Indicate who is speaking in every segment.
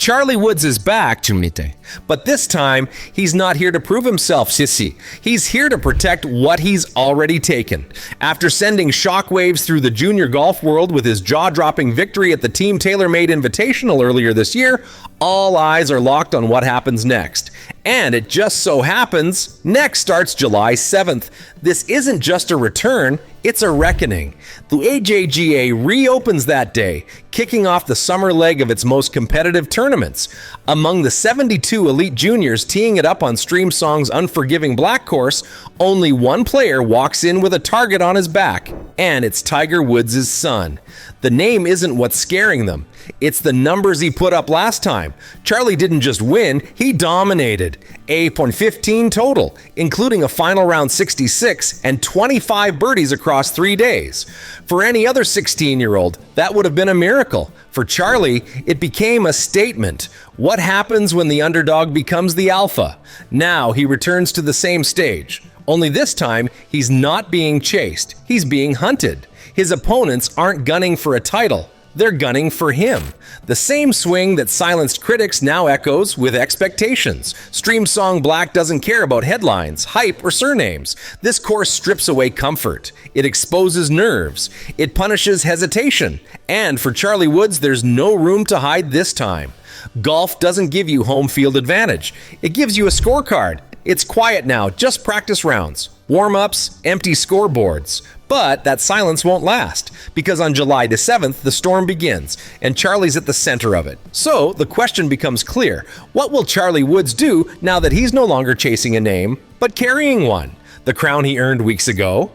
Speaker 1: Charlie Woods is back, Chumite. But this time, he's not here to prove himself, Sissy. He's here to protect what he's already taken. After sending shockwaves through the junior golf world with his jaw-dropping victory at the Team TaylorMade Invitational earlier this year, all eyes are locked on what happens next. And it just so happens, next starts July 7th. This isn't just a return, it's a reckoning. The AJGA reopens that day, kicking off the summer leg of its most competitive tournaments. Among the 72 elite juniors teeing it up on Streamsong's Unforgiving Black course, only one player walks in with a target on his back, and it's Tiger Woods' son. The name isn't what's scaring them. It's the numbers he put up last time. Charlie didn't just win, he dominated. 8.15 total, including a final round 66 and 25 birdies across 3 days. For any other 16-year-old, that would have been a miracle. For Charlie, it became a statement. What happens when the underdog becomes the alpha? Now he returns to the same stage. Only this time, he's not being chased, he's being hunted. His opponents aren't gunning for a title. They're gunning for him. The same swing that silenced critics now echoes with expectations. Streamsong Black doesn't care about headlines, hype, or surnames. This course strips away comfort. It exposes nerves. It punishes hesitation. And for Charlie Woods, there's no room to hide this time. Golf doesn't give you home field advantage. It gives you a scorecard. It's quiet now, just practice rounds, warm-ups, empty scoreboards. But that silence won't last, because on July the 7th, the storm begins, and Charlie's at the center of it. So the question becomes clear. What will Charlie Woods do now that he's no longer chasing a name, but carrying one? The crown he earned weeks ago?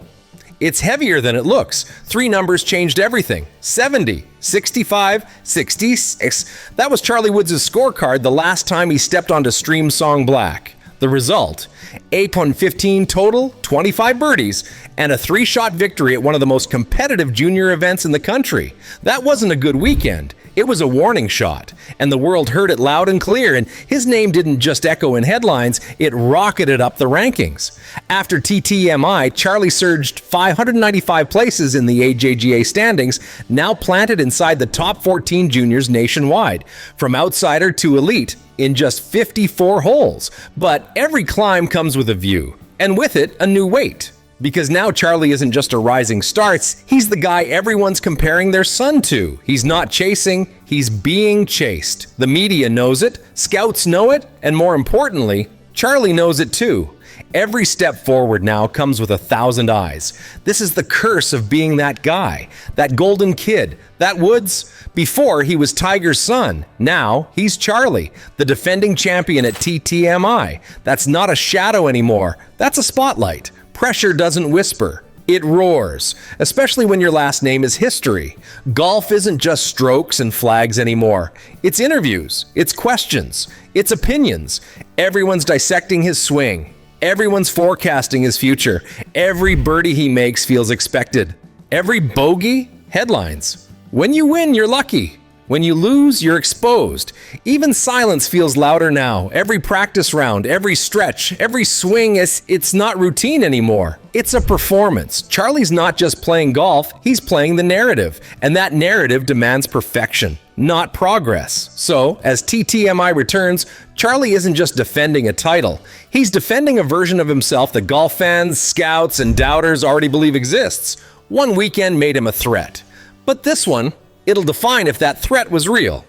Speaker 1: It's heavier than it looks. 3 numbers changed everything. 70, 65, 66. That was Charlie Woods' scorecard the last time he stepped onto Streamsong Black. The result, 8.15 total, 25 birdies, and a 3-shot victory at one of the most competitive junior events in the country. That wasn't a good weekend. It was a warning shot, and the world heard it loud and clear, and his name didn't just echo in headlines, it rocketed up the rankings. After TTMI, Charlie surged 595 places in the AJGA standings, now planted inside the top 14 juniors nationwide, from outsider to elite, in just 54 holes. But every climb comes with a view, and with it, a new weight. Because now Charlie isn't just a rising star, he's the guy everyone's comparing their son to. He's not chasing, he's being chased. The media knows it, scouts know it, and more importantly, Charlie knows it too. Every step forward now comes with 1,000 eyes. This is the curse of being that guy, that golden kid, that Woods. Before, he was Tiger's son. Now, he's Charlie, the defending champion at TTMI. That's not a shadow anymore. That's a spotlight. Pressure doesn't whisper. It roars, especially when your last name is history. Golf isn't just strokes and flags anymore. It's interviews, it's questions, it's opinions. Everyone's dissecting his swing. Everyone's forecasting his future. Every birdie he makes feels expected. Every bogey, headlines. When you win, you're lucky. When you lose, you're exposed. Even silence feels louder now. Every practice round, every stretch, every swing, it's not routine anymore. It's a performance. Charlie's not just playing golf, he's playing the narrative. And that narrative demands perfection, not progress. So, as TTMI returns, Charlie isn't just defending a title. He's defending a version of himself that golf fans, scouts, and doubters already believe exists. One weekend made him a threat. But this one, it'll define if that threat was real.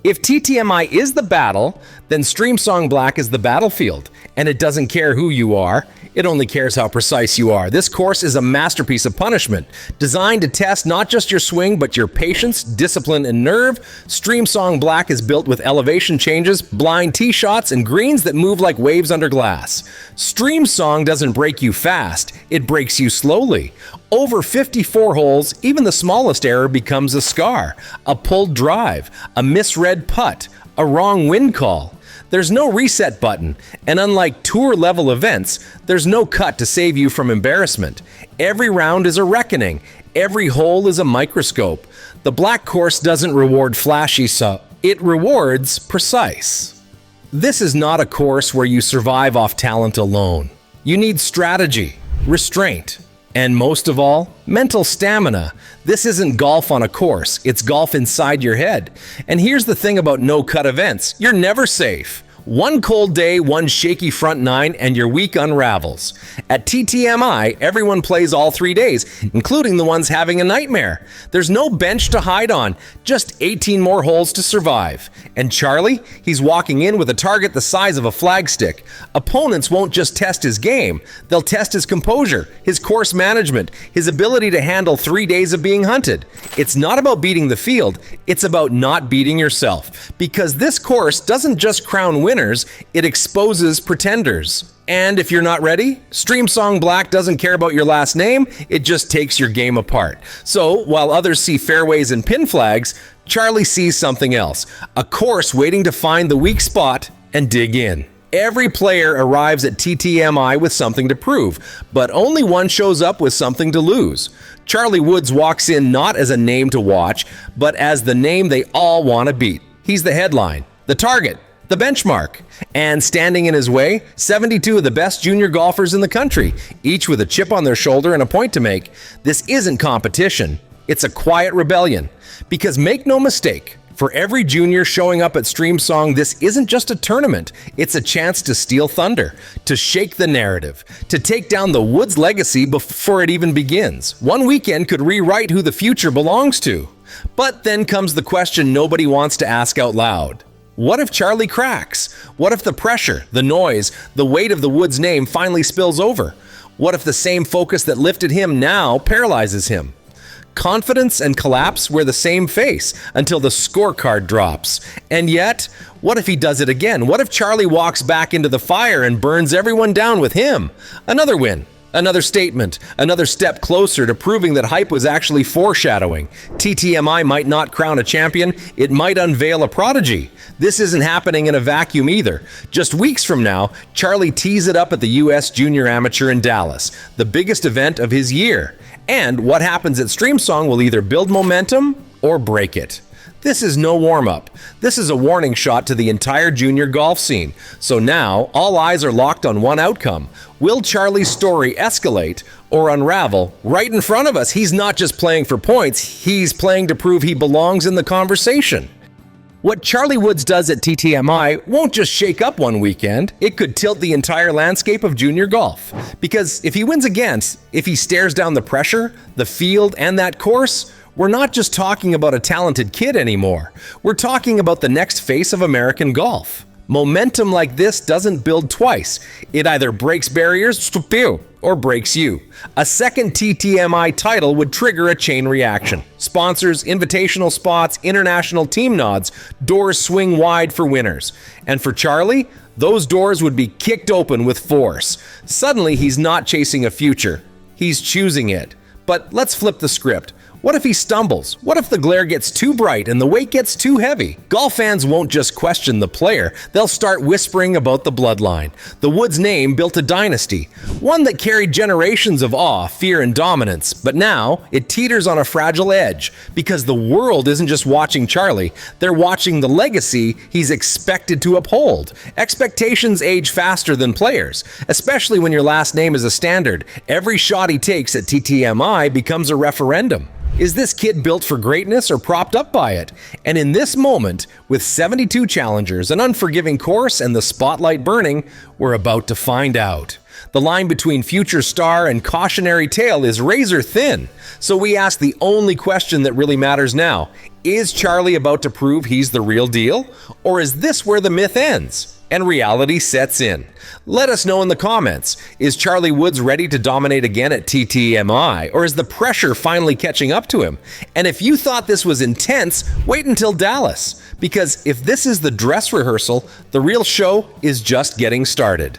Speaker 1: If TTMI is the battle, then Streamsong Black is the battlefield, and it doesn't care who you are, it only cares how precise you are. This course is a masterpiece of punishment, designed to test not just your swing, but your patience, discipline, and nerve. Streamsong Black is built with elevation changes, blind tee shots, and greens that move like waves under glass. Streamsong doesn't break you fast, it breaks you slowly. Over 54 holes, even the smallest error becomes a scar, a pulled drive, a misread putt, a wrong wind call. There's no reset button, and unlike tour-level events, there's no cut to save you from embarrassment. Every round is a reckoning. Every hole is a microscope. The black course doesn't reward flashy stuff. It rewards precise. This is not a course where you survive off talent alone. You need strategy, restraint, And most of all, mental stamina. This isn't golf on a course, it's golf inside your head. And here's the thing about no-cut events, you're never safe. One cold day, one shaky front nine, and your week unravels. At TTMI, everyone plays all 3 days, including the ones having a nightmare. There's no bench to hide on, just 18 more holes to survive. And Charlie? He's walking in with a target the size of a flagstick. Opponents won't just test his game, they'll test his composure, his course management, his ability to handle 3 days of being hunted. It's not about beating the field, it's about not beating yourself. Because this course doesn't just crown winners, it exposes pretenders. And if you're not ready, Streamsong Black doesn't care about your last name, it just takes your game apart. So, while others see fairways and pin flags, Charlie sees something else. A course waiting to find the weak spot and dig in. Every player arrives at TTMI with something to prove, but only one shows up with something to lose. Charlie Woods walks in not as a name to watch, but as the name they all want to beat. He's the headline, the target, the benchmark. And standing in his way, 72 of the best junior golfers in the country, each with a chip on their shoulder and a point to make. This isn't competition, it's a quiet rebellion. Because make no mistake, for every junior showing up at Streamsong, this isn't just a tournament, it's a chance to steal thunder, to shake the narrative, to take down the Woods legacy before it even begins. One weekend could rewrite who the future belongs to. But then comes the question nobody wants to ask out loud. What if Charlie cracks? What if the pressure, the noise, the weight of the Woods name finally spills over? What if the same focus that lifted him now paralyzes him? Confidence and collapse wear the same face until the scorecard drops. And yet, what if he does it again? What if Charlie walks back into the fire and burns everyone down with him? Another win. Another statement, another step closer to proving that hype was actually foreshadowing. TTMI might not crown a champion, it might unveil a prodigy. This isn't happening in a vacuum either. Just weeks from now, Charlie tees it up at the US Junior Amateur in Dallas, the biggest event of his year. And what happens at Streamsong will either build momentum or break it. This is no warm-up. This is a warning shot to the entire junior golf scene. So now, all eyes are locked on one outcome. Will Charlie's story escalate or unravel right in front of us? He's not just playing for points, he's playing to prove he belongs in the conversation. What Charlie Woods does at TTMI won't just shake up one weekend, it could tilt the entire landscape of junior golf. Because if he wins again, if he stares down the pressure, the field, and that course, we're not just talking about a talented kid anymore. We're talking about the next face of American golf. Momentum like this doesn't build twice. It either breaks barriers or breaks you. A second TTMI title would trigger a chain reaction. Sponsors, invitational spots, international team nods, doors swing wide for winners. And for Charlie, those doors would be kicked open with force. Suddenly, he's not chasing a future. He's choosing it. But let's flip the script. What if he stumbles? What if the glare gets too bright and the weight gets too heavy? Golf fans won't just question the player, they'll start whispering about the bloodline. The Woods name built a dynasty, one that carried generations of awe, fear, and dominance. But now, it teeters on a fragile edge, because the world isn't just watching Charlie, they're watching the legacy he's expected to uphold. Expectations age faster than players, especially when your last name is a standard. Every shot he takes at TTMI becomes a referendum. Is this kid built for greatness or propped up by it? And in this moment, with 72 challengers, an unforgiving course, and the spotlight burning, we're about to find out. The line between future star and cautionary tale is razor thin. So we ask the only question that really matters now. Is Charlie about to prove he's the real deal? Or is this where the myth ends and reality sets in? Let us know in the comments. Is Charlie Woods ready to dominate again at TTMI, or is the pressure finally catching up to him? And if you thought this was intense, wait until Dallas, because if this is the dress rehearsal, the real show is just getting started.